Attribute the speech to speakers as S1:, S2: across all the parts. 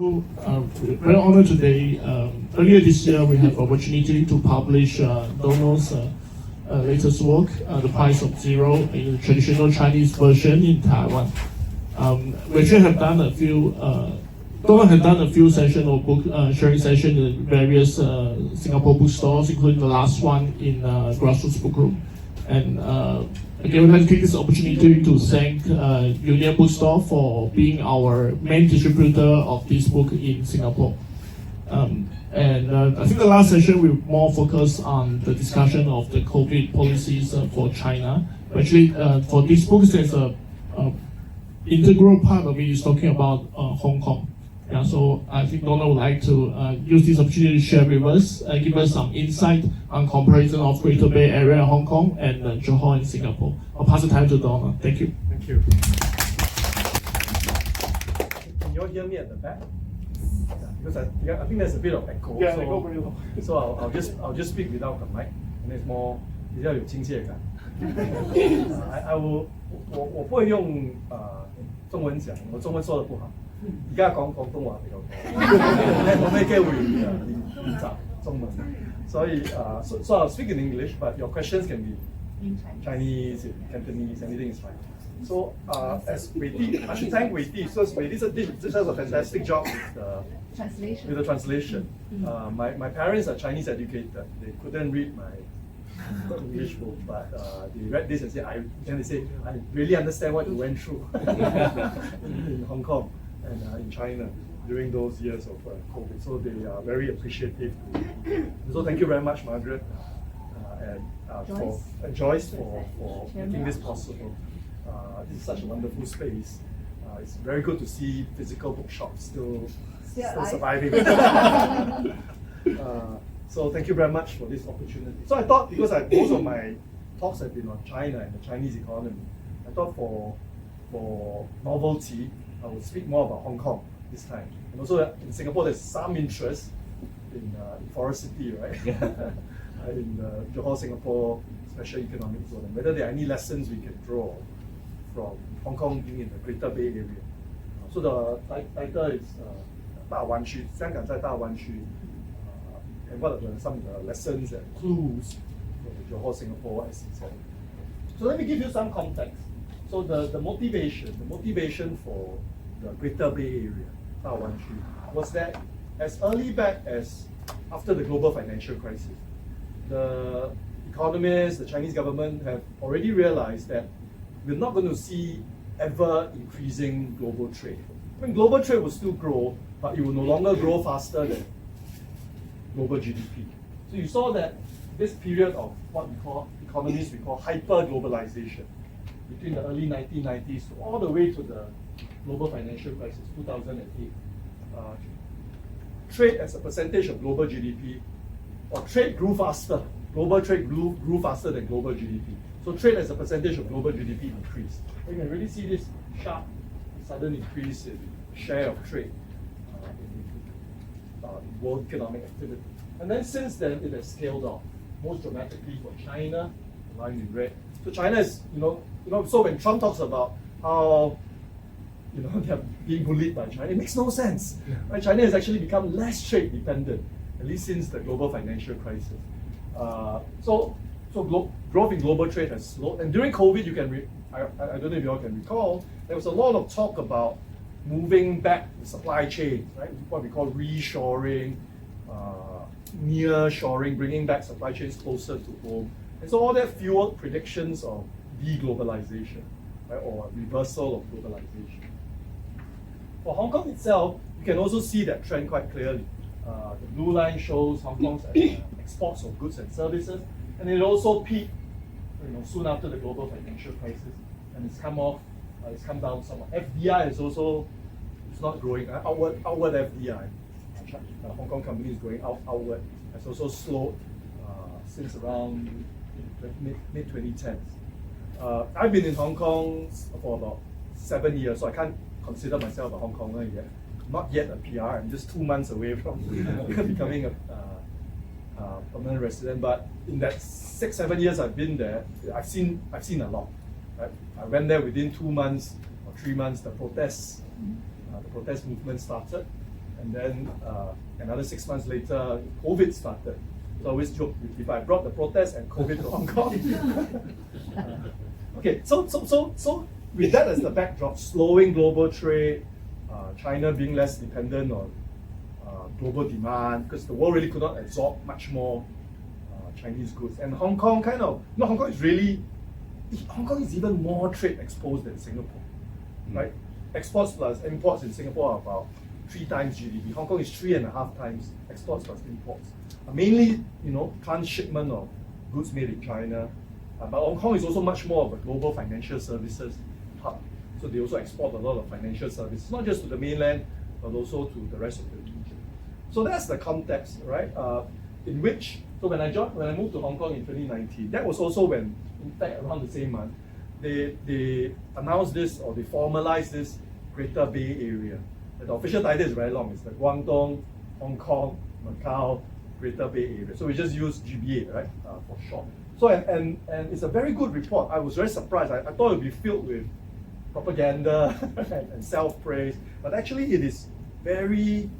S1: Very honored today. Earlier this year, we had the opportunity to publish Donald's latest work, The Price of Zero, in the traditional Chinese version in Taiwan. We actually have done a few. Donald had done a few sessions or book sharing sessions in various Singapore bookstores, including the last one in Grassroots Book Room. And again, we'd like to take this opportunity to thank Union Bookstore for being our main distributor of this book in Singapore. I think the last session we more focused on the discussion of the COVID policies for China. Actually, for this book, there's a integral part of it is talking about Hong Kong. Yeah, so I think Donald would like to use this opportunity to share with us, give us some insight on comparison of Greater Bay Area, Hong Kong, and Johor and Singapore. I'll pass the time to Donald. Thank you.
S2: Thank you. Can you all hear me at the back? Yeah, because I think there's a bit of echo.
S1: Yeah,
S2: so,
S1: echo very low.
S2: So I'll just speak without the mic, and it's more 比较有亲切感。I will 我不会用中文讲，我中文说的不好。而家講廣東話比較多，我咩機會練習中文，所以so I'll speak in English, but your questions can be Chinese, Cantonese, anything is fine. So as Wei Di, I should thank Wei Di, because Wei Di does a fantastic job with the translation. My parents are Chinese educated. They couldn't read my English book, but they read this and they say, I really understand what you went through in Hong Kong and in China during those years of COVID. So they are very appreciative. So thank you very much, Margaret and Joyce for making this possible. This is such a wonderful space. It's very good to see physical bookshops still surviving. So thank you very much for this opportunity. So I thought, because most of my talks have been on China and the Chinese economy, I thought for novelty, I would speak more about Hong Kong this time. And also in Singapore, there's some interest in Forest City, right? In the Johor-Singapore Special Economic Zone, and whether there are any lessons we can draw from Hong Kong being in the Greater Bay Area. So the title is 大湾区, 香港在大湾区, and what are some of the lessons and clues for the Johor-Singapore SEZ. So let me give you some context. So the motivation for the Greater Bay Area, 大湾区, was that as early back as after the global financial crisis, the economists, the Chinese government have already realized that we're not going to see ever increasing global trade. I mean, global trade will still grow, but it will no longer grow faster than global GDP. So you saw that this period of what economists call hyper-globalization between the early 1990s to all the way to the global financial crisis, 2008. Trade as a percentage of global GDP, or trade grew faster. Global trade grew faster than global GDP. So trade as a percentage of global GDP increased. You can really see this sharp, sudden increase in share of trade in world economic activity. And then since then, it has scaled off, most dramatically for China, the line in red. So China is, so when Trump talks about how, they're being bullied by China, it makes no sense. Right? China has actually become less trade dependent, at least since the global financial crisis. So growth in global trade has slowed. And during COVID, I don't know if you all can recall, there was a lot of talk about moving back the supply chain, right? What we call reshoring, near-shoring, bringing back supply chains closer to home. And so all that fueled predictions of deglobalization, right? Or reversal of globalization. For Hong Kong itself, you can also see that trend quite clearly. The blue line shows Hong Kong's exports of goods and services, and it also peaked soon after the global financial crisis, and it's come down somewhat. FDI is also not growing. Outward FDI, Hong Kong companies going outward, has also slowed since around mid 2010s. I've been in Hong Kong for about 7 years, so I can't consider myself a Hong Konger yet. Not yet a PR. I'm just 2 months away from becoming a permanent resident. But in that 6-7 years I've been there, I've seen a lot. Right? I went there within 2 months or 3 months. The protest movement started, And then another 6 months later, COVID started. So I always joke if I brought the protest and COVID to Hong Kong. Okay, so with that as the backdrop, slowing global trade, China being less dependent on global demand, because the world really could not absorb much more Chinese goods. And Hong Kong Hong Kong is even more trade exposed than Singapore, right? Exports plus imports in Singapore are about 3 times GDP. Hong Kong is 3.5 times exports plus imports. Mainly, transshipment of goods made in China. But Hong Kong is also much more of a global financial services hub. So they also export a lot of financial services, not just to the mainland, but also to the rest of the region. So that's the context, right? In which, so when I moved to Hong Kong in 2019, that was also when, in fact, around the same month, they announced this, or they formalized this Greater Bay Area. The official title is very long. It's the Guangdong, Hong Kong, Macau, Greater Bay Area. So we just use GBA, right, for short. So, and it's a very good report. I was very surprised. I thought it would be filled with propaganda and self-praise, but actually it is very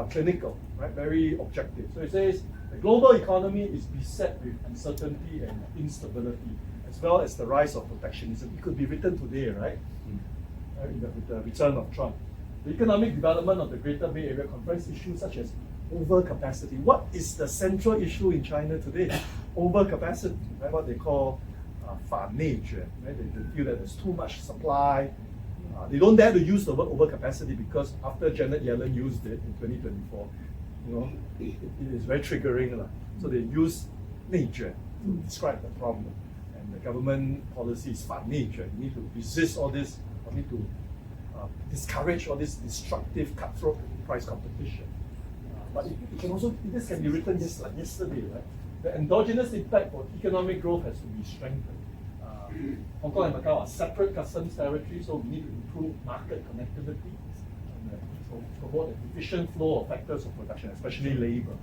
S2: clinical, right? Very objective. So it says the global economy is beset with uncertainty and instability, as well as the rise of protectionism. It could be written today, right? With the return of Trump. The economic development of the Greater Bay Area confronts issues such as overcapacity. What is the central issue in China today? Overcapacity, right? What they call 反内卷, right? They feel that there's too much supply. They don't dare to use the word overcapacity because after Janet Yellen used it in 2024, it is very triggering. So they use 内卷 to describe the problem. And the government policy is 反内卷. You need to resist all this, or need to discourage all this destructive cutthroat price competition. But this can be written just like yesterday, right? The endogenous impact for economic growth has to be strengthened. Hong Kong and Macau are separate customs territories, so we need to improve market connectivity and promote an efficient flow of factors of production, especially labor.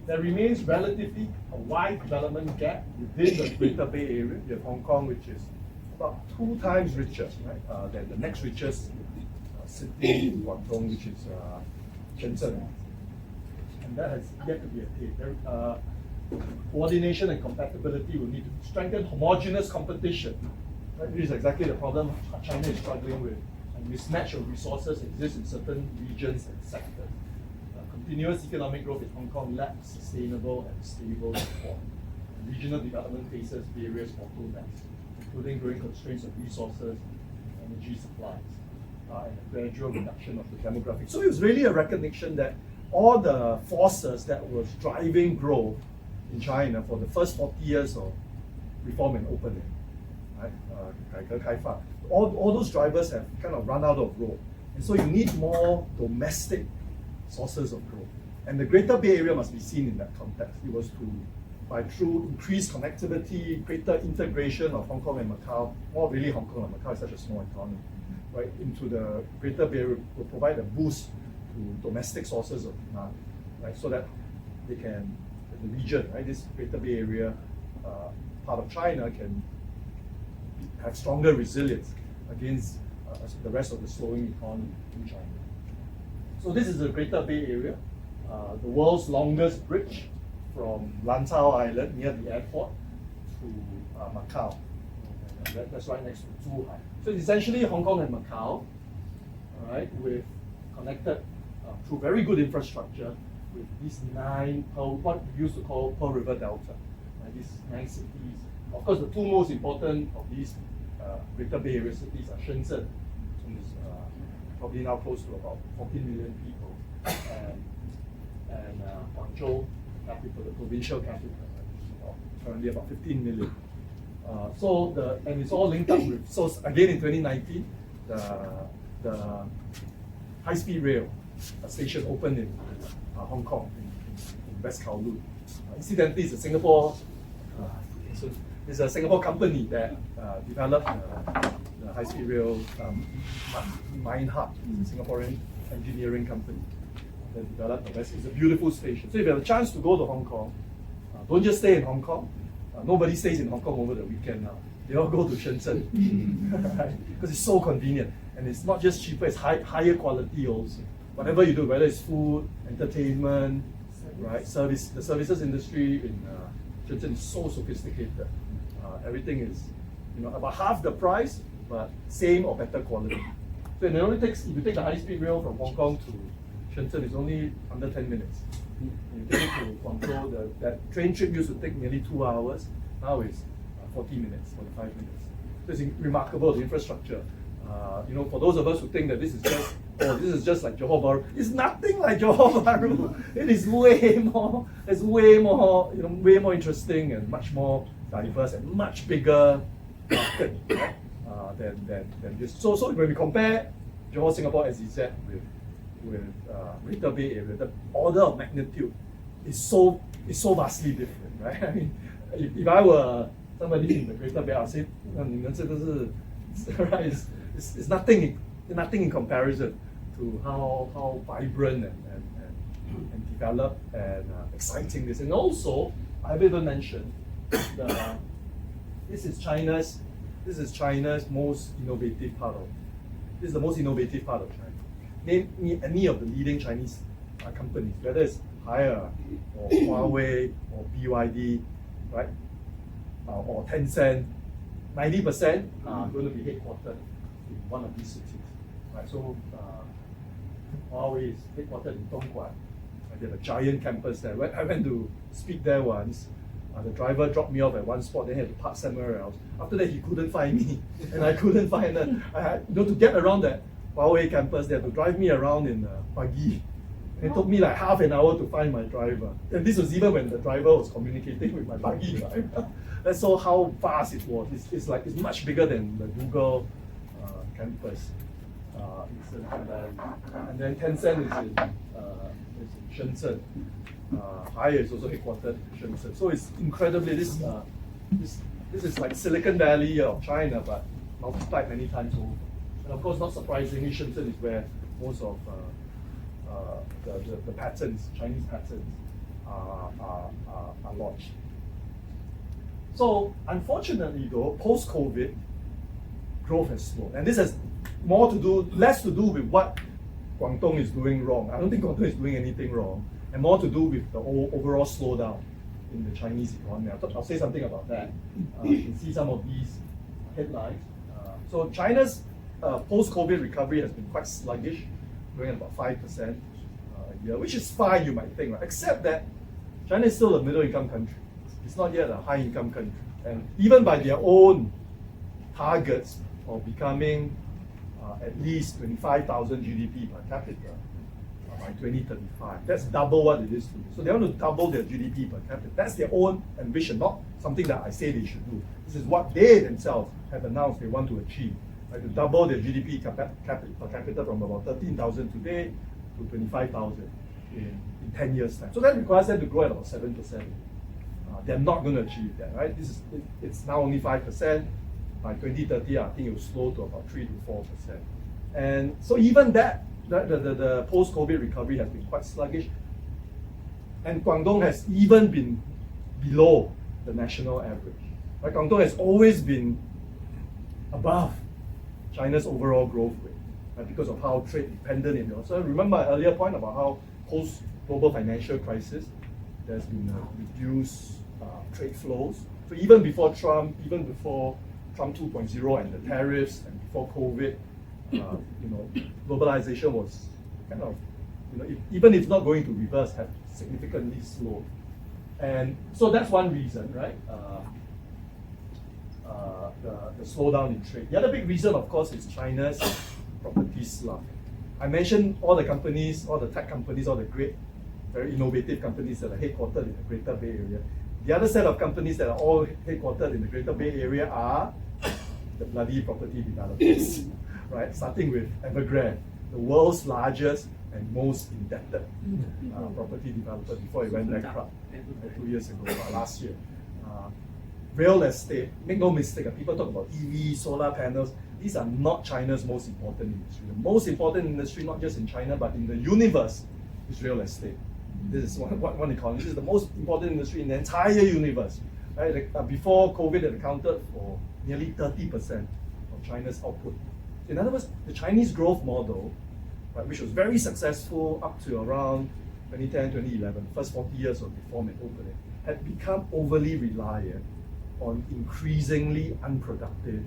S2: There remains relatively a wide development gap within the Greater Bay Area. You have Hong Kong, which is about 2 times richer, right, than the next richest city, Guangdong, which is Shenzhen. And that has yet to be attained. Coordination and compatibility will need to strengthen homogeneous competition. Right? This is exactly the problem China is struggling with. A mismatch of resources exists in certain regions and sectors. Continuous economic growth in Hong Kong lacks sustainable and stable support. Regional development faces various bottlenecks, including growing constraints of resources, energy supplies, and a gradual reduction of the demographic. So it was really a recognition that all the forces that was driving growth in China for the first 40 years of reform and opening, right? All those drivers have kind of run out of road. And so you need more domestic sources of growth. And the Greater Bay Area must be seen in that context. It was through increased connectivity, greater integration of Hong Kong and Macau, or really Hong Kong and Macau is such a small economy, right, into the Greater Bay Area will provide a boost to domestic sources of demand, right, so that they can, the region, right, this Greater Bay Area part of China can have stronger resilience against the rest of the slowing economy in China. So this is the Greater Bay Area, the world's longest bridge from Lantau Island near the airport to Macau. That's right next to Zhuhai. So it's essentially Hong Kong and Macau, all right, with connected through very good infrastructure with these 9 what we used to call Pearl River Delta, right, these 9 cities. Of course, the 2 most important of these Greater Bay Area cities are Shenzhen, which is probably now close to about 14 million people, and Guangzhou, capital, the provincial capital, currently about 15 million. And it's all linked up with, so again in 2019, the high-speed rail station opened in Hong Kong, in West Kowloon. Incidentally, it's a Singapore company that developed the high-speed rail mine hub. It's a Singaporean engineering company that developed the West. It's a beautiful station. So if you have a chance to go to Hong Kong, don't just stay in Hong Kong. Nobody stays in Hong Kong over the weekend now. they all go to Shenzhen, right? Because it's so convenient, and it's not just cheaper; it's higher quality also. Whatever you do, whether it's food, entertainment, right, service, the services industry in Shenzhen is so sophisticated. Everything is, about half the price, but same or better quality. So it only takes, if you take the high-speed rail from Hong Kong to Shenzhen, it's only under 10 minutes. You take it to Guangzhou, that train trip used to take nearly 2 hours. Now it's 40 minutes, 45 minutes. So it's remarkable, the infrastructure. For those of us who think that this is just like Johor Bahru, it's nothing like Johor Bahru. It is way more, way more interesting and much more diverse and much bigger market, right? Than this. So when we compare Johor-Singapore SEZ with Greater Bay Area, the order of magnitude is so vastly different, right? I mean, if I were somebody in the Greater Bay, I'd say, right, it's nothing in comparison to how vibrant and developed and exciting this. And also, I've even mentioned this is China's most innovative part of. This is the most innovative part of China. Name me any of the leading Chinese companies, whether it's Haier or Huawei or BYD, right, or Tencent. 90% are going to be headquartered in one of these cities, right? So Huawei is headquartered in Dongguan. They have a giant campus there. I went to speak there once. The driver dropped me off at one spot, then he had to park somewhere else. After that, he couldn't find me, and I couldn't find her. I had, to get around that Huawei campus, they had to drive me around in buggy. It took me like half an hour to find my driver. And this was even when the driver was communicating with my buggy driver. That's all how fast it was. It's much bigger than the Google campus in Silicon Valley. And then Tencent is in Shenzhen. Haier is also headquartered in Shenzhen. So it's incredibly, this is like Silicon Valley of China, but multiplied many times over. And of course, not surprisingly, Shenzhen is where most of the patents, Chinese patents, are launched. So unfortunately though, post-COVID, growth has slowed. And this has less to do with what Guangdong is doing wrong. I don't think Guangdong is doing anything wrong. And more to do with the overall slowdown in the Chinese economy. I'll say something about that. You can see some of these headlines. So China's post-COVID recovery has been quite sluggish, growing at about 5% a year, which is fine, you might think, right? Except that China is still a middle-income country. It's not yet a high-income country. And even by their own targets of becoming at least 25,000 GDP per capita by 2035, that's double what it is today. So they want to double their GDP per capita. That's their own ambition, not something that I say they should do. This is what they themselves have announced they want to achieve. Right, to double their GDP per capita from about 13,000 today to 25,000 in 10 years' time. So that requires them to grow at about 7%. They're not going to achieve that, right? It's now only 5%. By 2030, I think it will slow to about 3 to 4%. And so even that, the post-COVID recovery has been quite sluggish. And Guangdong has even been below the national average. Right? Guangdong has always been above China's overall growth rate, right? Because of how trade dependent it is. So remember my earlier point about how post-global financial crisis, there's been reduced trade flows. So even before Trump 2.0 and the tariffs, and before COVID, globalization was kind of, even if not going to reverse, have significantly slowed. And so that's one reason, right? The slowdown in trade. The other big reason, of course, is China's property slump. I mentioned all the companies, all the tech companies, all the great, very innovative companies that are headquartered in the Greater Bay Area. The other set of companies that are all headquartered in the Greater Bay Area are the bloody property developers, right? Starting with Evergrande, the world's largest and most indebted property developer before it went bankrupt 2 years ago, last year. Real estate, make no mistake, people talk about EV, solar panels. These are not China's most important industry. The most important industry, not just in China, but in the universe, is real estate. This is one economy. This is the most important industry in the entire universe. Right? Before COVID, it accounted for nearly 30% of China's output. In other words, the Chinese growth model, right, which was very successful up to around 2010, 2011, first 40 years of reform and opening, had become overly reliant on increasingly unproductive,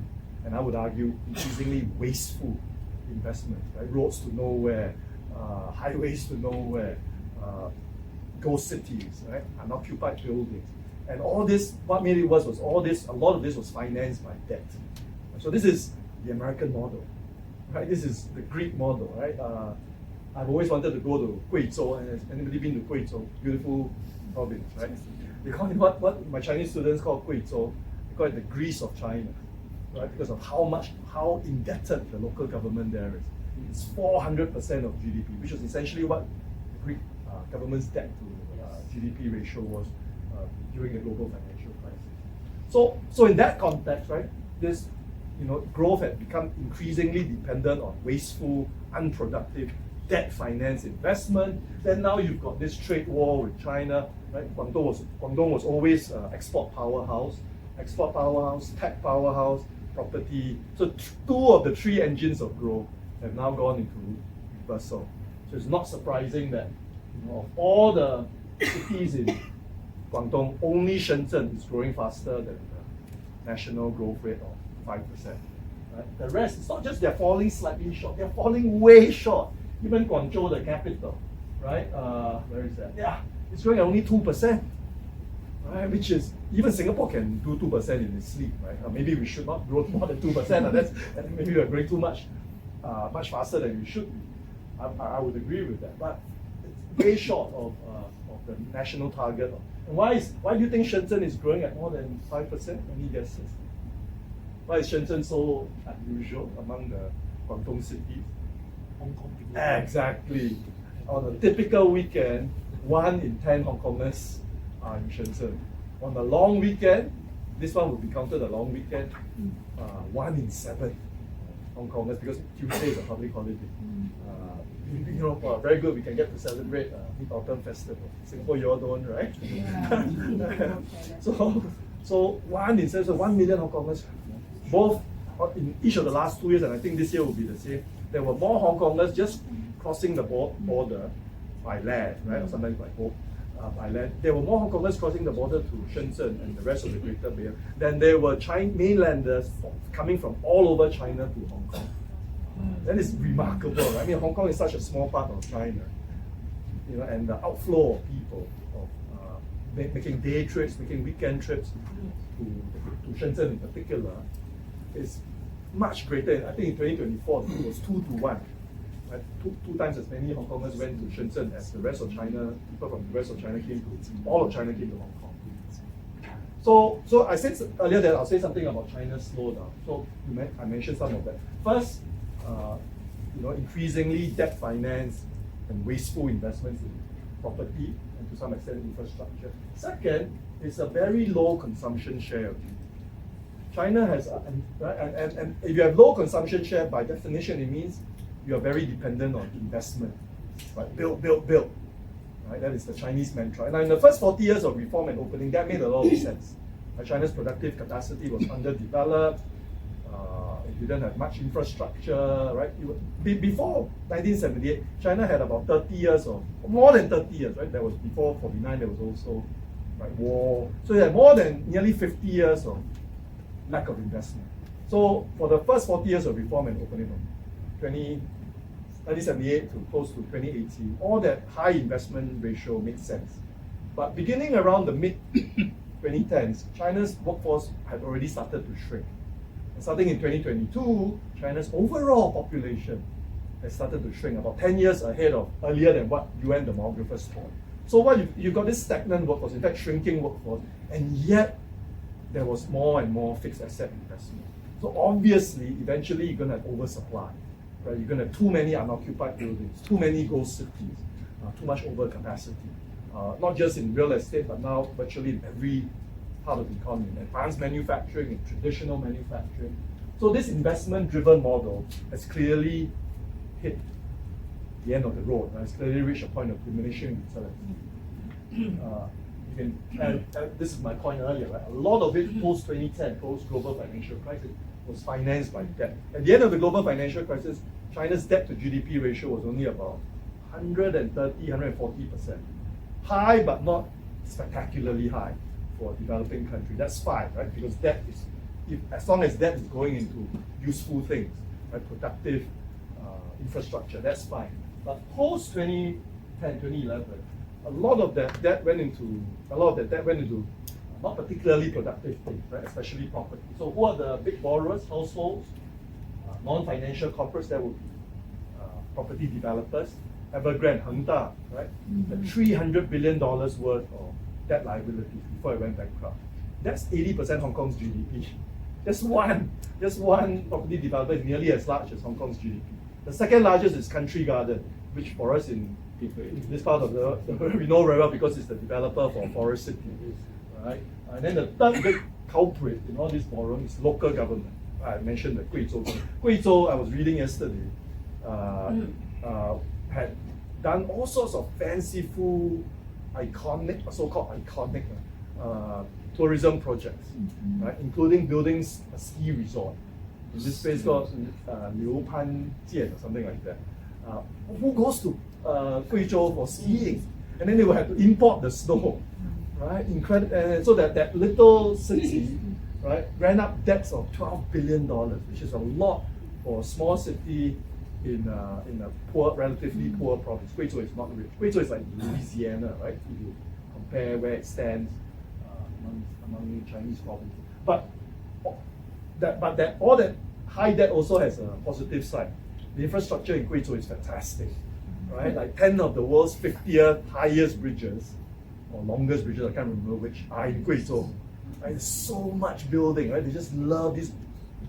S2: and I would argue increasingly wasteful investments, right? Roads to nowhere, highways to nowhere, ghost cities, right? Unoccupied buildings. And all this, what made it worse was a lot of this was financed by debt. So this is the American model, right? This is the Greek model, right? I've always wanted to go to Guizhou, and has anybody been to Guizhou? Beautiful province, right? They call it what my Chinese students call Guizhou. They call it the Greece of China, right? Because of how indebted the local government there is. It's 400% of GDP, which was essentially what the Greek government's debt to GDP ratio was during the global financial crisis. So in that context, right, this growth had become increasingly dependent on wasteful, unproductive, debt-financed investment. Then now you've got this trade war with China, right? Guangdong was always export powerhouse, tech powerhouse, property. So two of the three engines of growth have now gone into reversal. So it's not surprising that of all the cities in Guangdong, only Shenzhen is growing faster than the national growth rate of 5%. Right? The rest, it's not just they're falling slightly short, they're falling way short. Even Guangzhou, the capital, right? Where is that? Yeah, it's growing at only 2%, right? Which is, even Singapore can do 2% in its sleep, right? Maybe we should not grow more than 2%. Maybe we're growing too much, much faster than we should be. I would agree with that, but it's way short of the national target. And why do you think Shenzhen is growing at more than 5%? Any guesses? Why is Shenzhen so unusual among the Guangdong cities?
S3: Hong Kong people.
S2: Exactly. On a typical weekend, 1 in 10 Hong Kongers are in Shenzhen. On a long weekend, this one would be counted a long weekend, 1 in 7 Hong Kongers, because Tuesday is a public holiday. Very good, we can get to celebrate Mid-Autumn Festival. Singapore, you all don't, right?
S3: Yeah.
S2: So 1 in 7, so 1 million Hong Kongers, both in each of the last 2 years, and I think this year will be the same. There were more Hong Kongers just crossing the border by land, right? Or sometimes by boat, by land. There were more Hong Kongers crossing the border to Shenzhen and the rest of the Greater Bay than there were mainlanders coming from all over China to Hong Kong. That is remarkable. Right? I mean, Hong Kong is such a small part of China, and the outflow of people, of making day trips, making weekend trips to Shenzhen in particular, is much greater. I think in 2024 it was 2 to 1. Right? Two times as many Hong Kongers went to Shenzhen as the rest of China. People from the rest of China all of China came to Hong Kong. So I said earlier that I'll say something about China's slowdown. So I mentioned some of that. First, increasingly debt finance and wasteful investments in property and to some extent infrastructure. Second, it's a very low consumption share of GDP. China has, and if you have low consumption share, by definition, it means you are very dependent on investment. Right? Build. Right? That is the Chinese mantra. And in the first 40 years of reform and opening, that made a lot of sense. China's productive capacity was underdeveloped. It didn't have much infrastructure, right? Before 1978, China had about 30 years more than 30 years, right? That was before 49, there was also war. So it had more than nearly 50 years of lack of investment. So for the first 40 years of reform and opening from 1978 to close to 2018, all that high investment ratio makes sense. But beginning around the mid-2010s, China's workforce had already started to shrink. And starting in 2022, China's overall population has started to shrink, about 10 years earlier than what UN demographers thought. So what you've got this stagnant workforce, in fact shrinking workforce, and yet there was more and more fixed asset investment. So obviously, eventually you're going to have oversupply. Right? You're going to have too many unoccupied buildings, too many ghost cities, too much overcapacity. Not just in real estate, but now virtually in every part of the economy, advanced manufacturing and traditional manufacturing. So this investment-driven model has clearly hit the end of the road. It's clearly reached a point of diminishing utility. you can, and this is my point earlier, right? A lot of it post 2010, post global financial crisis, was financed by debt. At the end of the global financial crisis, China's debt to GDP ratio was only about 130, 140%. High, but not spectacularly high for a developing country. That's fine, right? Because debt is, as long as debt is going into useful things, right? Productive infrastructure, that's fine. But post 2010, 2011, a lot of that debt went into not particularly productive things, right? Especially property. So who are the big borrowers? Households, non-financial corporates, that would be property developers, Evergrande, Hengda, right? The $300 billion worth of debt liabilities before it went bankrupt. That's 80% Hong Kong's GDP. Just one property developer is nearly as large as Hong Kong's GDP. The second largest is Country Garden, which for us in this part of the world, we know very well because it's the developer for Forest City, right? And then the third big culprit in all this borrowing is local government. I mentioned the Guizhou. Guizhou, I was reading yesterday, had done all sorts of fanciful, iconic, so-called iconic tourism projects, right? Including building a ski resort in this place called Liu Pan Jian or something like that. Who goes to Guizhou for skiing? And then they will have to import the snow, right? Incredible. So that little city, right, ran up debts of $12 billion, which is a lot for a small city in a poor, relatively poor province. Guizhou is not rich. Guizhou is like Louisiana, right? If you compare where it stands among Chinese provinces. But all that high debt also has a positive side. The infrastructure in Guizhou is fantastic, right? Like 10 of the world's 50th highest bridges, or longest bridges, I can't remember which, are in Guizhou. Right? There's so much building, right? They just love these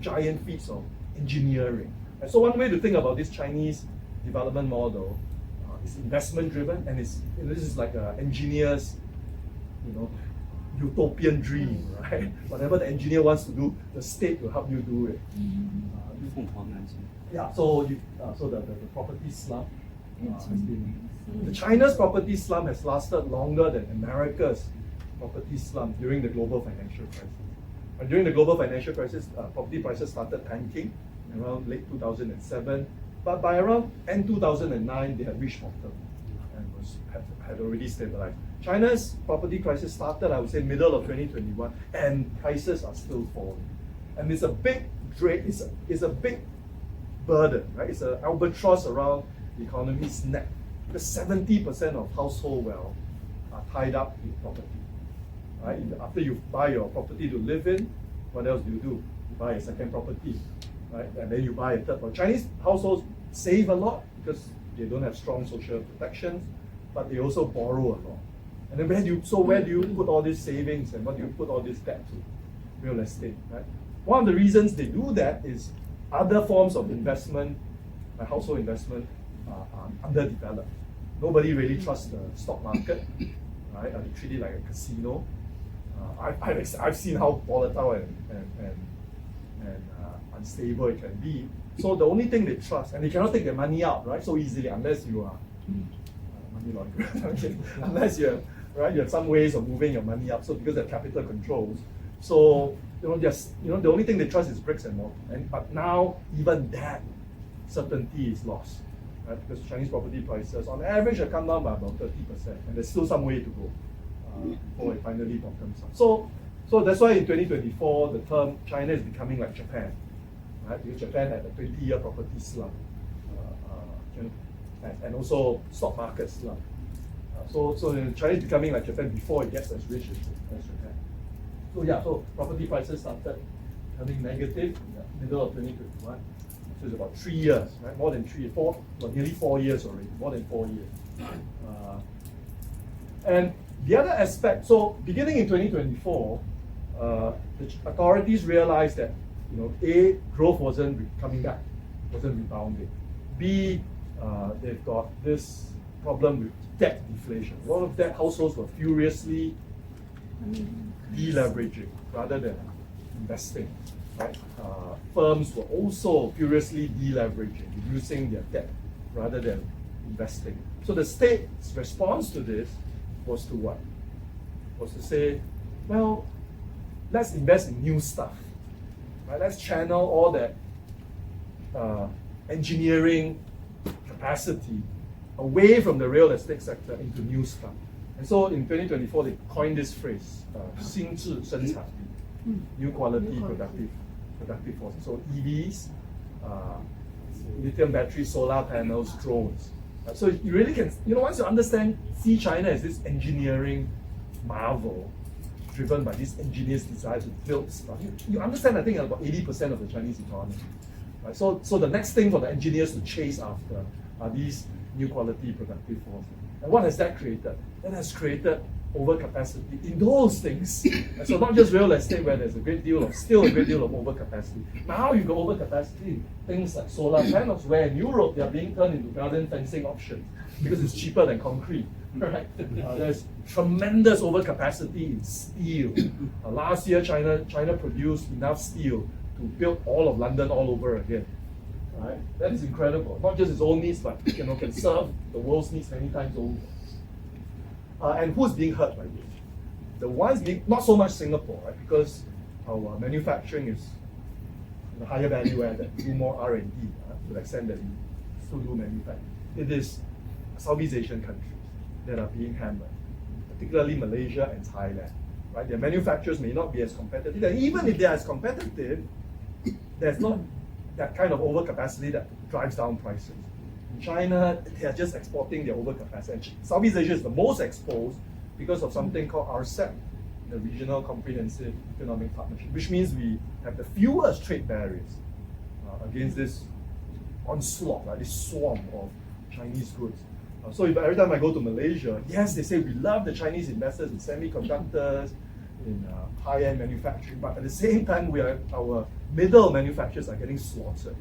S2: giant feats of engineering. And so one way to think about this Chinese development model is investment driven, and this is like an engineer's, utopian dream, right? Whatever the engineer wants to do, the state will help you do it. Yeah, so the property slump has been, the China's property slump has lasted longer than America's property slump during the global financial crisis. And during the global financial crisis, property prices started tanking around late 2007, but by around end 2009, they had reached bottom and had already stabilized. China's property crisis started, I would say, middle of 2021, and prices are still falling. And it's a big drain, it's a big burden, right? It's an albatross around the economy's neck. Because 70% of household wealth are tied up in property, right? After you buy your property to live in, what else do? You buy a second property, right? And then you buy a third property. Chinese households save a lot because they don't have strong social protections, but they also borrow a lot. And then where do you put all these savings and what do you put all this debt to? Real estate, right? One of the reasons they do that is other forms of investment, household investment, are underdeveloped. Nobody really trusts the stock market, right? They treat it like a casino. I've seen how volatile and unstable it can be. So the only thing they trust, and they cannot take their money out, right, so easily unless you are money launderer. Unless you have some ways of moving your money up. So because of capital controls, so the only thing they trust is bricks and mortar. But now even that certainty is lost, right? Because Chinese property prices on average have come down by about 30%, and there's still some way to go before it finally bottoms out. So that's why in 2024 the term China is becoming like Japan, right? Because Japan had a 20-year property slump, and also stock market slump. So China is becoming like Japan before it gets as rich as Japan. So property prices started turning negative in the middle of 2021. So it's about 3 years, right? More than 3, 4, well, nearly 4 years already, more than 4 years. And the other aspect, so beginning in 2024, the authorities realized that, A, growth wasn't coming back, wasn't rebounding. B, they've got this problem with debt deflation. A lot of debt households were furiously deleveraging rather than investing. Right? Firms were also furiously deleveraging, reducing their debt rather than investing. So the state's response to this was to what? was to say, well, let's invest in new stuff. Right? Let's channel all that engineering capacity away from the real estate sector into new stuff. And so in 2024, they coined this phrase, 新质生产力, new quality productive forces. So EVs, lithium batteries, solar panels, drones. So you really can, once you understand, see China as this engineering marvel driven by these engineers' desire to build stuff. You understand, I think, about 80% of the Chinese economy. Right? So the next thing for the engineers to chase after are these new quality productive forces. And what has that created? That has created overcapacity in those things. And so not just real estate where there's still a great deal of overcapacity. Now you've got overcapacity in things like solar panels, where in Europe they are being turned into garden fencing options because it's cheaper than concrete. Right? There's tremendous overcapacity in steel. Last year, China produced enough steel to build all of London all over again. Right? That is incredible. Not just its own needs, but can serve the world's needs many times over. And who's being hurt by this? The ones being, not so much Singapore, right? Because our manufacturing is the higher value add, that do more R&D to the extent that we still do manufacturing. It is Southeast Asian countries that are being hammered, particularly Malaysia and Thailand. Right? Their manufacturers may not be as competitive, and even if they are as competitive, there's not that kind of overcapacity that drives down prices. In China, they are just exporting their overcapacity. And Southeast Asia is the most exposed because of something called RCEP, the Regional Comprehensive Economic Partnership, which means we have the fewest trade barriers against this onslaught, right? This swarm of Chinese goods. So if every time I go to Malaysia, yes, they say we love the Chinese investors in semiconductors, in high-end manufacturing, but at the same time, our middle manufacturers are getting slaughtered.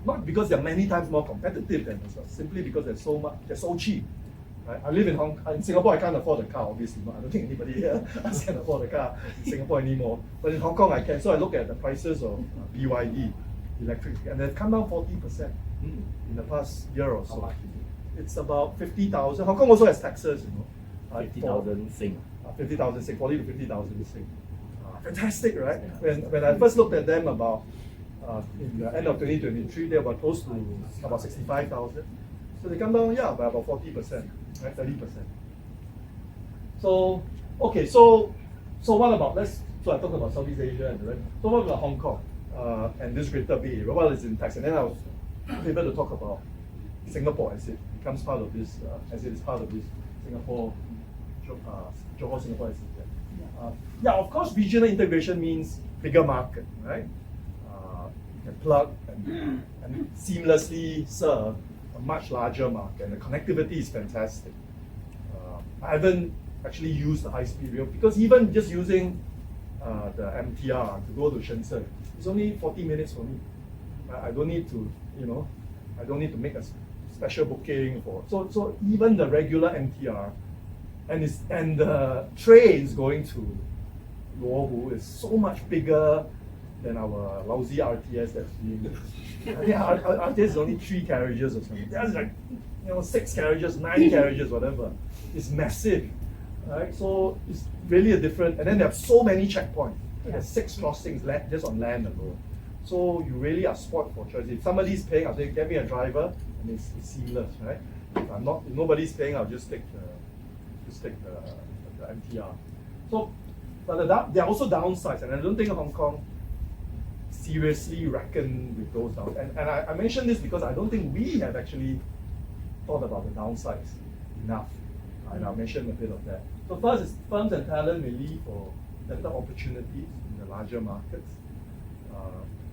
S2: Not because they're many times more competitive than us, but simply because they're so cheap. Right? I live in Singapore, I can't afford a car, obviously. I don't think anybody here can afford a car in Singapore anymore. But in Hong Kong, I can. So I look at the prices of BYD, electric, and they've come down 40% in the past year or so. It's about 50,000. Hong Kong also has taxes,
S3: 50,000 Sing.
S2: 50,000 Sing, 40 to 50,000 Sing. Fantastic, right? When I first looked at them about in the end of 2023, they were close to about 65,000. So they come down, by about 40%, right? 30%. So, okay, so what about, so I talked about Southeast Asia and the rest. So what about Hong Kong and this Greater Bay Area? Well, it's in tax. And then I was able to talk about Singapore as it becomes part of this, as it is part of this Singapore, Johor-Singapore SEZ. Of course, regional integration means bigger market, right? You can plug and seamlessly serve a much larger market, and the connectivity is fantastic. I haven't actually used the high-speed rail because even just using the MTR to go to Shenzhen, it's only 40 minutes for me. I don't need to, I don't need to make a special booking for. So even the regular MTR and the trains going to Luohu is so much bigger than our lousy RTS that's being. I think RTS is only 3 carriages or something. There's like 6 carriages, 9 carriages, whatever. It's massive, right? So it's really a different. And then they have so many checkpoints. There's 6 crossings just on land alone. So you really are spoiled for choice. If somebody's paying, I'll say, get me a driver, and it's seamless, right? If nobody's paying, I'll just take the MTR. So, but there are also downsides, and I don't think Hong Kong seriously reckoned with those downsides. And I mention this because I don't think we have actually thought about the downsides enough. And I'll mention a bit of that. So first is firms and talent may leave for better opportunities in the larger markets.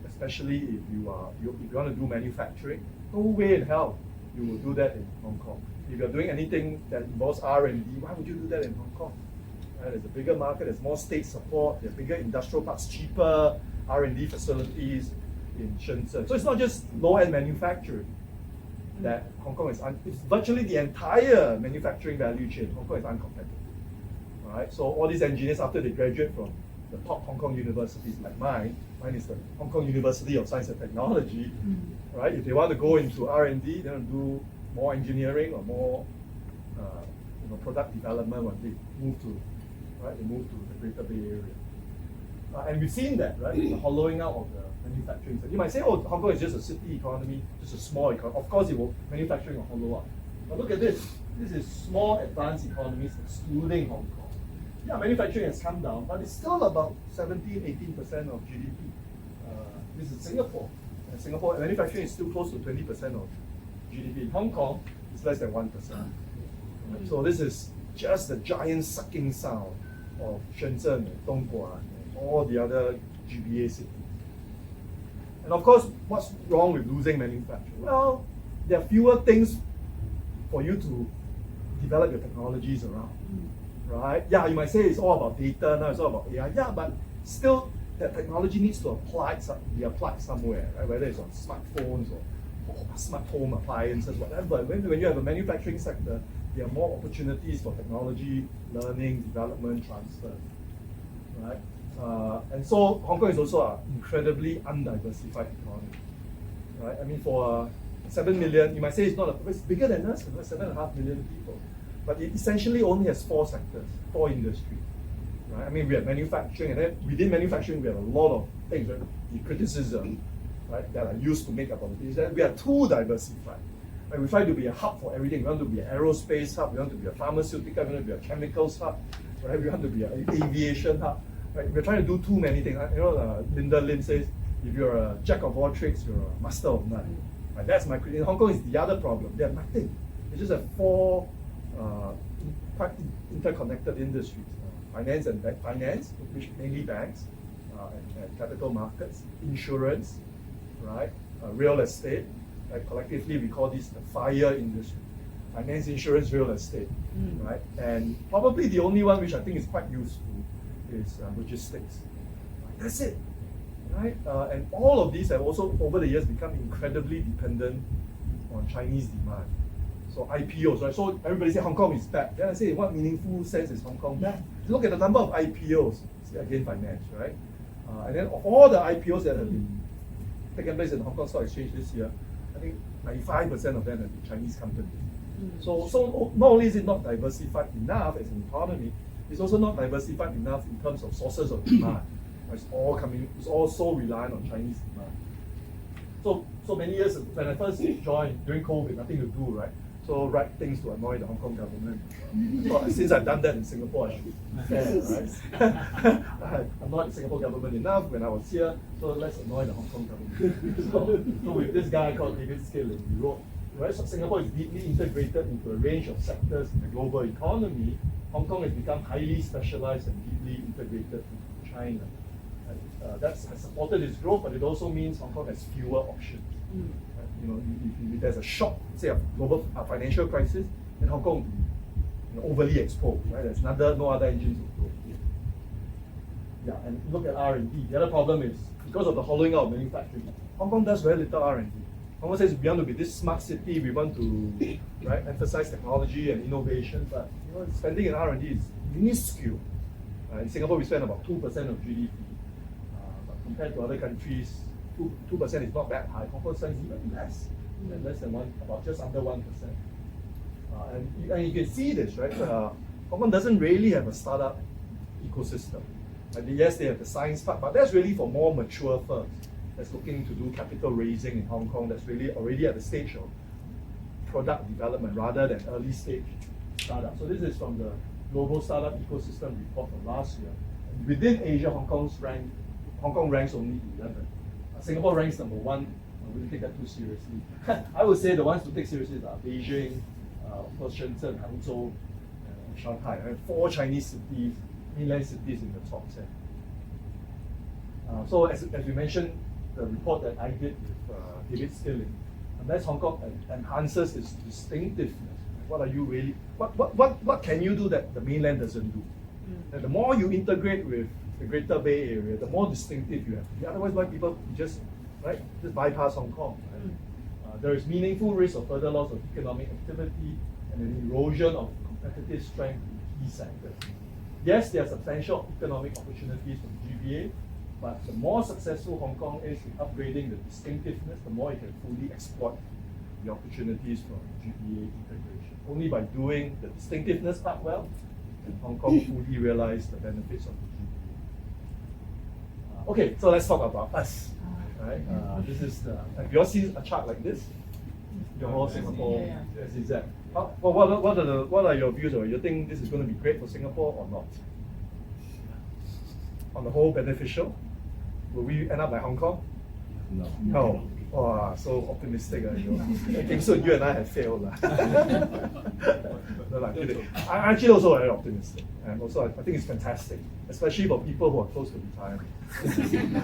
S2: Especially if you want to do manufacturing, no way in hell you will do that in Hong Kong. If you're doing anything that involves R&D, why would you do that in Hong Kong? Right? There's a bigger market, there's more state support, there are bigger industrial parks, cheaper R&D facilities in Shenzhen. So it's not just low-end manufacturing that Hong Kong is, it's virtually the entire manufacturing value chain. Hong Kong is uncompetitive. Right? So all these engineers, after they graduate from the top Hong Kong universities like mine is the Hong Kong University of Science and Technology, right? If they want to go into R&D, they want to do more engineering or more product development when they move to right? They moved to the Greater Bay Area. And we've seen that, right? The hollowing out of the manufacturing sector. You might say, oh, Hong Kong is just a city economy, just a small economy. Of course, manufacturing will hollow out. But look at this. This is small advanced economies excluding Hong Kong. Yeah, manufacturing has come down, but it's still about 17-18% of GDP. This is Singapore. And Singapore manufacturing is still close to 20% of GDP. In Hong Kong, it's less than 1%. Right? So this is just the giant sucking sound of Shenzhen, Dongguan, and all the other GBA cities. And of course, what's wrong with losing manufacturing? Well, there are fewer things for you to develop your technologies around, right? Yeah, you might say it's all about data, now it's all about AI. Yeah, but still, that technology needs to be applied somewhere, right? Whether it's on smartphones or smart home appliances, whatever. When you have a manufacturing sector, there are more opportunities for technology, learning, development, transfer, right? And so Hong Kong is also an incredibly undiversified economy, right? I mean, for 7 million, you might say it's bigger than us, 7.5 million people, but it essentially only has 4 sectors, 4 industries, right? I mean, we have manufacturing, and then within manufacturing, we have a lot of things, right? The criticism, right, that are used to make up our is that we are too diversified. Right? We try to be a hub for everything. We want to be an aerospace hub, we want to be a pharmaceutical, we want to be a chemicals hub, right? We want to be an aviation hub. Right? We're trying to do too many things. You know, Linda Lim says, if you're a jack of all trades, you're a master of none. Right? That's my critique. In Hong Kong is the other problem. They have nothing. It's just a 4 quite interconnected industries. Finance, which mainly banks, and capital markets, insurance, right? Real estate. Right? Collectively, we call this the FIRE industry. Finance, insurance, real estate, right? And probably the only one which I think is quite useful is logistics. That's it, right? And all of these have also, over the years, become incredibly dependent on Chinese demand. So IPOs, right? So everybody say Hong Kong is bad. Then I say, in what meaningful sense is Hong Kong bad? Look at the number of IPOs. See, again, finance, right? And then of all the IPOs that have been taken place in the Hong Kong Stock Exchange this year, I think 95% of them have been Chinese companies. So not only is it not diversified enough as an economy, it's also not diversified enough in terms of sources of demand. It's all so reliant on Chinese demand. So many years when I first joined during COVID, nothing to do, right? So write things to annoy the Hong Kong government. So since I've done that in Singapore, I should be fair, right? I annoyed the Singapore government enough when I was here, so let's annoy the Hong Kong government. So with this guy called David Skilling, we wrote, right? So Singapore is deeply integrated into a range of sectors in the global economy. Hong Kong has become highly specialized and deeply integrated into China. That has supported its growth, but it also means Hong Kong has fewer options. You know, if there's a shock, say a global financial crisis, then Hong Kong will be overly exposed, right? There's no other engines of growth. Yeah, and look at R&D. The other problem is because of the hollowing out of manufacturing, Hong Kong does very little R&D. Hong Kong says we want to be this smart city, we want to emphasize technology and innovation, but spending in R&D is minuscule. In Singapore, we spend about 2% of GDP, but compared to other countries, 2% is not that high. Hong Kong spends even less than about just under 1%. And you can see this, right? Hong Kong doesn't really have a startup ecosystem. Yes, they have the science part, but that's really for more mature firms that's looking to do capital raising in Hong Kong, that's really already at the stage of product development rather than early stage startup. So this is from the Global Startup Ecosystem report from last year. And within Asia, Hong Kong ranks only 11. Singapore ranks number 1. I wouldn't take that too seriously. I would say the ones to take seriously are Beijing, of course Shenzhen, Hangzhou, and Shanghai. 4 Chinese cities, mainland cities in the top 10. So as we mentioned, the report that I did with David Skilling, unless Hong Kong enhances its distinctiveness, what are you really? What can you do that the mainland doesn't do? And the more you integrate with the Greater Bay Area, the more distinctive you have to be. Otherwise, why people just bypass Hong Kong? Right? There is meaningful risk of further loss of economic activity and an erosion of competitive strength in key sectors. Yes, there are substantial economic opportunities from GBA, but the more successful Hong Kong is in upgrading the distinctiveness, the more it can fully exploit the opportunities from GBA integration. Only by doing the distinctiveness part well and Hong Kong fully realize the benefits of the GBA. Okay, so let's talk about us. Right? This is the. Have you all seen a chart like this? Johor-Singapore SEZ. What are your views? Or you think this is going to be great for Singapore or not? On the whole, beneficial. Will we end up like Hong Kong?
S3: No.
S2: No. Wow, so optimistic. I think so. You and I have failed. No, like, I'm actually also very optimistic. And also, I think it's fantastic, especially for people who are close to retirement.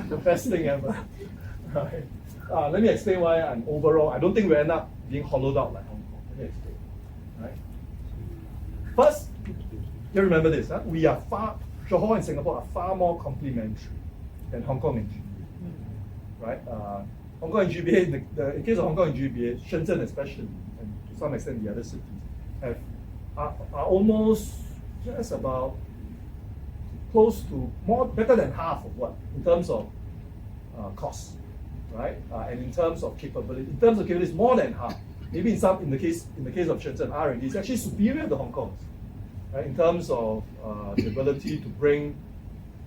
S2: The best thing ever. Right. Let me explain why I don't think we end up being hollowed out like Hong Kong. Let me explain. Right. First, you remember this. Johor and Singapore are far more complementary than Hong Kong and GBA. Right. Hong Kong and GBA, in case of Hong Kong and GBA, Shenzhen especially, and to some extent the other cities, are almost just about close to better than half of what in terms of cost, right? And in terms of capability, it's more than half. Maybe in the case of Shenzhen, R&D is actually superior to Hong Kong's, right? In terms of the ability to bring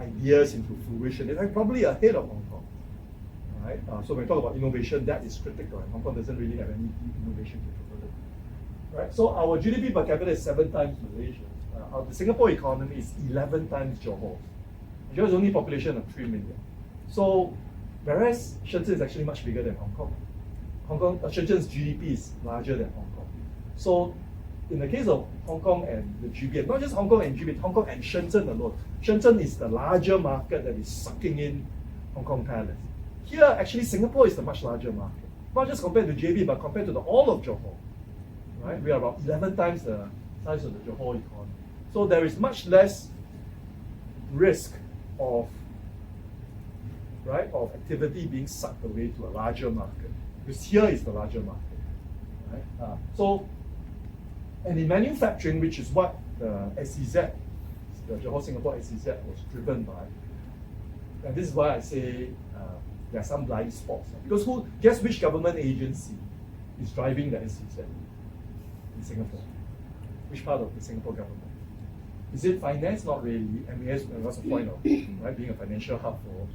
S2: ideas into fruition, it's probably ahead of Hong Kong. Right? So when we talk about innovation, that is critical, and Hong Kong doesn't really have any deep innovation capability. Right? So our GDP per capita is 7 times Malaysia. The Singapore economy is 11 times Johor. Johor's only population of 3 million. So whereas Shenzhen is actually much bigger than Hong Kong. Shenzhen's GDP is larger than Hong Kong. So in the case of Hong Kong and the GBA, not just Hong Kong and GBA, Hong Kong and Shenzhen alone. Shenzhen is the larger market that is sucking in Hong Kong talents. Here, actually, Singapore is the much larger market. Not just compared to JB, but compared to all of Johor. Right? We are about 11 times the size of the Johor economy. So there is much less risk of activity being sucked away to a larger market. Because here is the larger market. Right? And in manufacturing, which is what the SEZ, the Johor-Singapore SEZ was driven by, and this is why I say there are some blind spots. Because guess which government agency is driving the SEZ in Singapore? Which part of the Singapore government? Is it finance? Not really. MAS, what's the point of being a financial hub for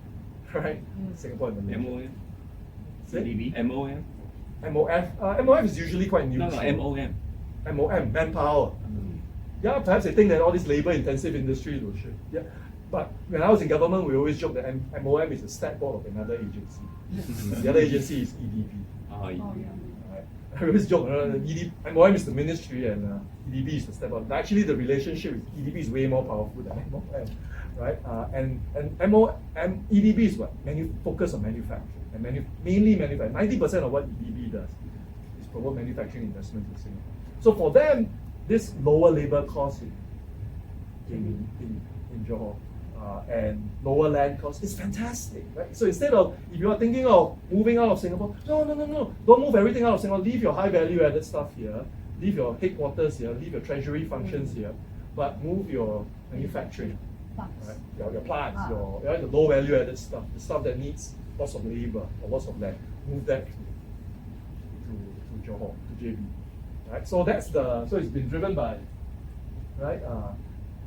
S2: Singapore and Malaysia?
S3: MOM?
S2: CDB?
S3: MOM?
S2: MOF is usually quite neutral.
S3: No,
S2: MOM, manpower. Yeah, perhaps they think that all these labor-intensive industries will shift. Yeah. But when I was in government, we always joke that MOM is a stat board of another agency. The other agency is EDB.
S3: Right.
S2: I always joke, MOM is the ministry and EDB is the stat board. Actually, the relationship with EDB is way more powerful than MOM, right? And EDB is what? Focus on manufacturing, and mainly manufacturing. 90% of what EDB does is promote manufacturing investment in Singapore. So for them, this lower labor cost in Johor, and lower land costs is fantastic, right? So instead of, if you are thinking of moving out of Singapore, no, don't move everything out of Singapore, leave your high value added stuff here, leave your headquarters here, leave your treasury functions here, but move your manufacturing, right? Your plants, your low value added stuff, the stuff that needs lots of labor or lots of land, move that to Johor, to JB, right? So so it's been driven by, right?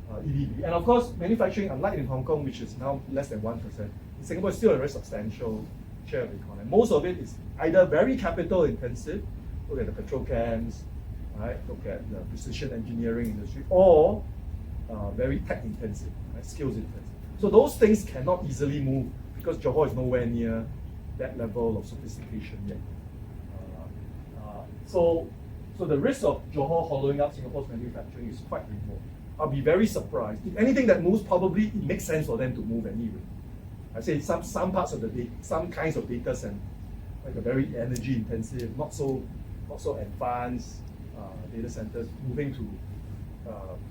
S2: EDB. And of course, manufacturing, unlike in Hong Kong, which is now less than 1%, in Singapore is still a very substantial share of the economy. Most of it is either very capital intensive, look at the petrochemicals, right? Look at the precision engineering industry, or very tech intensive, right? Skills intensive. So those things cannot easily move because Johor is nowhere near that level of sophistication yet. So the risk of Johor hollowing out Singapore's manufacturing is quite remote. I'll be very surprised. If anything that moves, probably it makes sense for them to move anyway. I say some parts of some kinds of data center, like a very energy intensive, not so advanced data centers, moving to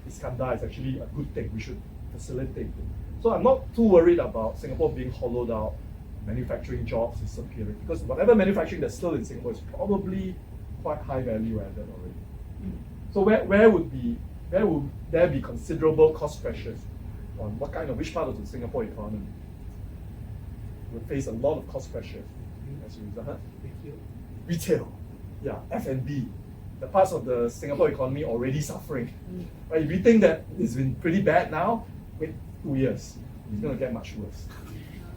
S2: Iskandar is actually a good thing. We should facilitate it. So I'm not too worried about Singapore being hollowed out. Manufacturing jobs is superior because whatever manufacturing that's still in Singapore is probably quite high value added already. So where would there be considerable cost pressures on which part of the Singapore economy would face a lot of cost pressures as a result? Retail. Yeah, F&B. the parts of the Singapore economy already suffering. Right? If you think that it's been pretty bad now, wait 2 years, it's going to get much worse.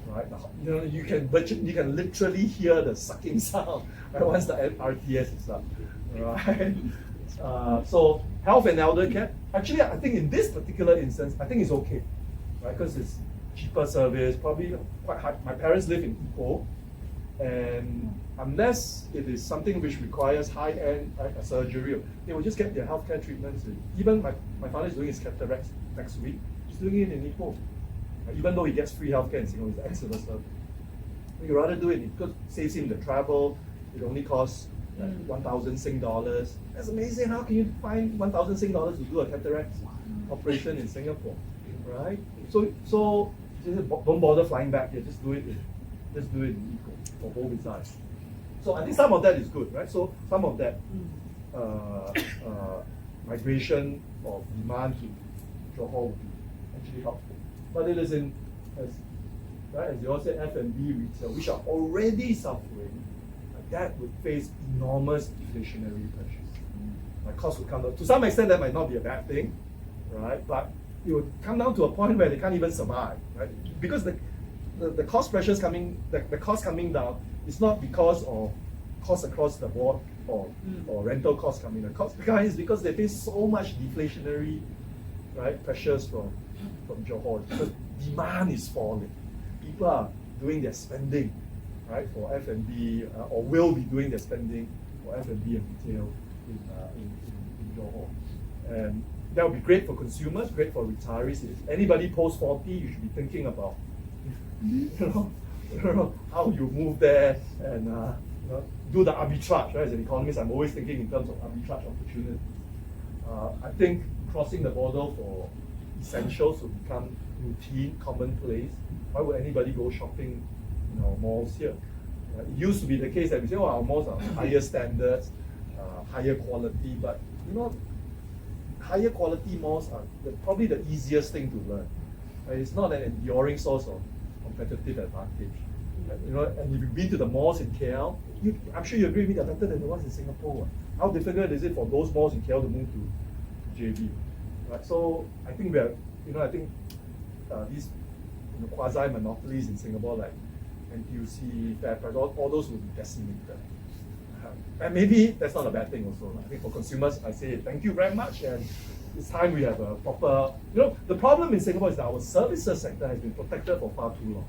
S2: Right? You know, you can literally hear the sucking sound right, once the RTS is up. Right? So health and elder care, actually I think in this particular instance, I think it's okay. Right? Because it's cheaper service, probably quite high. My parents live in Ipoh, and unless it is something which requires high-end surgery, they will just get their healthcare treatments. Even my father is doing his cataracts next week. He's doing it in Ipoh. Even though he gets free healthcare in Singapore, it's excellent stuff. He'd rather do it because it saves him the travel. It only costs 1,000 Sing dollars. That's amazing. How can you find 1,000 Sing dollars to do a cataract operation in Singapore, right? So just don't bother flying back here. Just do it in Ipoh for both his eyes. So I think some of that is good, right? So some of that migration of demand to Johor would be actually helpful. But it is in, as you all said, F&B retail, which are already suffering, that would face enormous deflationary pressures. Like costs would come down. To some extent, that might not be a bad thing, right? But it would come down to a point where they can't even survive, right? Because the cost pressures the cost coming down is not because of costs across the board or rental costs coming down. Cost is because they face so much deflationary, right, pressures from Johor. Because demand is falling. People are doing their spending, right, for F&B, or will be doing their spending for F&B and retail in Johor. And that would be great for consumers, great for retirees. If anybody post 40, you should be thinking about how you move there and do the arbitrage. Right? As an economist, I'm always thinking in terms of arbitrage opportunities. I think crossing the border for essentials will become routine, commonplace. Why would anybody go shopping in our malls here? It used to be the case that we say, oh, our malls are higher standards, higher quality, but higher quality malls are probably the easiest thing to learn. It's not an enduring source of competitive advantage. And if you've been to the malls in KL, I'm sure you agree with me, they're better than the ones in Singapore. How difficult is it for those malls in KL to move to JB? Right? So I think these quasi-monopolies in Singapore like NTUC, FairPrice, all those will be decimated. And maybe that's not a bad thing also. I think for consumers, I say thank you very much, and it's time we have a proper, the problem in Singapore is that our services sector has been protected for far too long.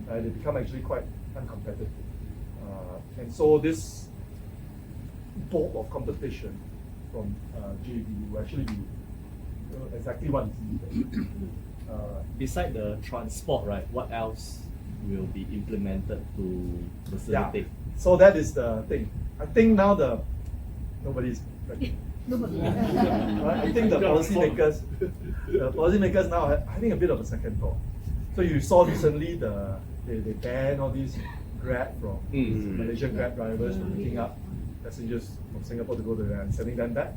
S2: They become actually quite uncompetitive. And so this bolt of competition from JB will actually be exactly what is needed.
S3: Beside the transport, right, what else will be implemented to facilitate?
S2: Yeah. So that is the thing. I think now nobody's ready. Right? I think the policymakers now are having a bit of a second thought. So you saw recently they banned all these Grab from Malaysian Grab drivers from picking up passengers from Singapore to go to there and sending them back,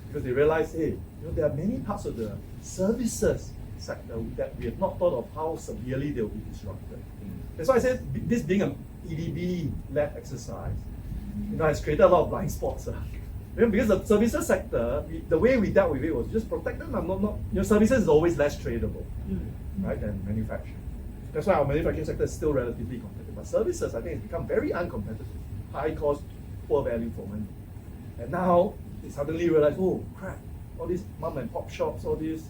S2: because they realized, hey, there are many parts of the services sector that we have not thought of how severely they will be disrupted. That's why I said this being an EDB-led exercise, has created a lot of blind spots. Because the services sector, the way we dealt with it was just protect them. Services is always less tradable, right, than manufacturing. That's why our manufacturing sector is still relatively competitive. But services, I think, has become very uncompetitive, high cost, poor value for money. And now they suddenly realize, oh crap, all these mom and pop shops, all these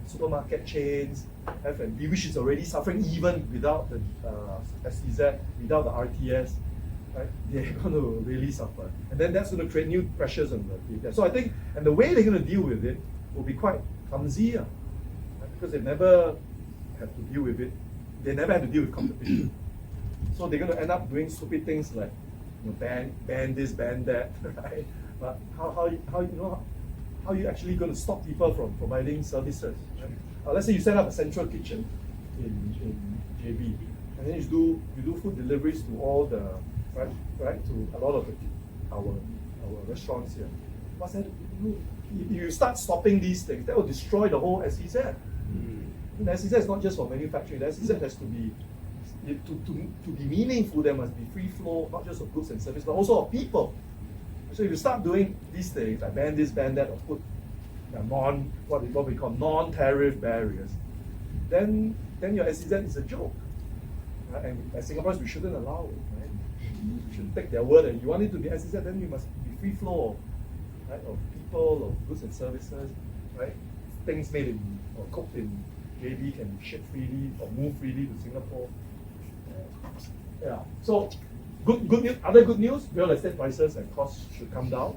S2: supermarket chains, F&B, which is already suffering even without the SEZ, without the RTS. Right? They're going to really suffer. And then that's going to create new pressures on the data. So I think, and the way they're going to deal with it will be quite clumsy, right? Because they never have to deal with it. They never had to deal with competition. So they're going to end up doing stupid things like ban this, ban that, right? But how are you actually going to stop people from providing services? Right? Let's say you set up a central kitchen in JB, and then you do food deliveries to all the right to a lot of our restaurants here. But then, if you start stopping these things, that will destroy the whole SEZ. The SEZ is not just for manufacturing. The SEZ has to be to be meaningful. There must be free flow, not just of goods and services, but also of people. So if you start doing these things, like ban this, ban that, or put what we call non-tariff barriers, then your SEZ is a joke. Right? And as Singaporeans, we shouldn't allow it. Right? We should take their word, and you want it to be SEZ, then you must be free flow, right, of people, of goods and services, right? Things made in or cooked in JB can be shipped freely or move freely to Singapore. Yeah. So good news. Other good news: real estate prices and costs should come down,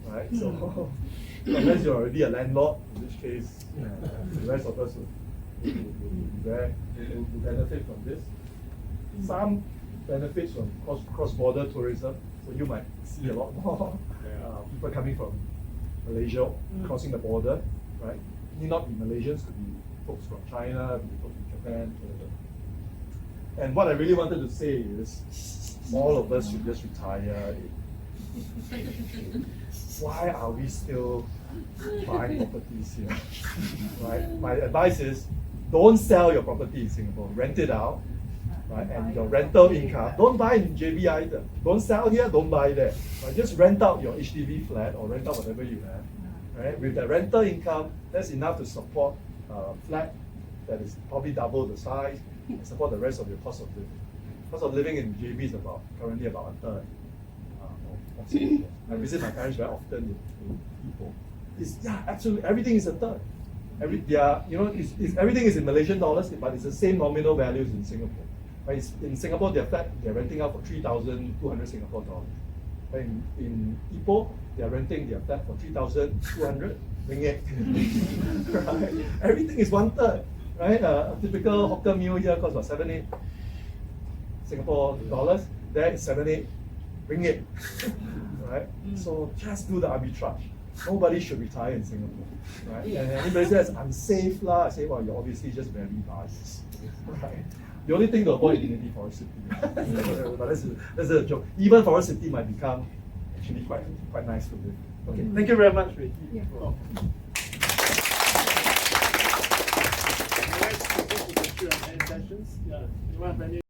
S2: right? So unless you're already a landlord, in which case the rest of us will benefit from this. Some benefits from cross-border tourism, so you might see a lot more people coming from Malaysia crossing the border, right? Need not be Malaysians, could be folks from China, could be folks from Japan, whatever. And what I really wanted to say is, all of us should just retire. Why are we still buying properties here? Right? My advice is, don't sell your property in Singapore. Rent it out, right? And your rental income, don't buy in JB either. Don't sell here, don't buy there. Right? Just rent out your HDB flat or rent out whatever you have. Right? With that rental income, that's enough to support a flat that is probably double the size and support the rest of your cost of living. Cost of living in JB is currently about a third of Singapore. I visit my parents very often in Ipoh. Absolutely everything is a third. Everything is in Malaysian dollars, but it's the same nominal values in Singapore. Right? In Singapore, they're renting out for 3,200 Singapore dollars. Right? In Ipoh, they're renting their flat for 3,200 ringgit. Right? Everything is one third. Right? A typical hawker meal here costs about 7-8 Singapore dollars. There it's 7-8 ringgit. Right? So just do the arbitrage. Nobody should retire in Singapore. Right? And anybody says unsafe lah, I say, well, you're obviously just very biased. Right? The only thing to avoid is infinity forest city. But that's a joke. Even forest city might become actually quite nice to live. Okay, thank you very much, Ricky.
S4: Yeah.
S1: Sessions. Yeah. You have any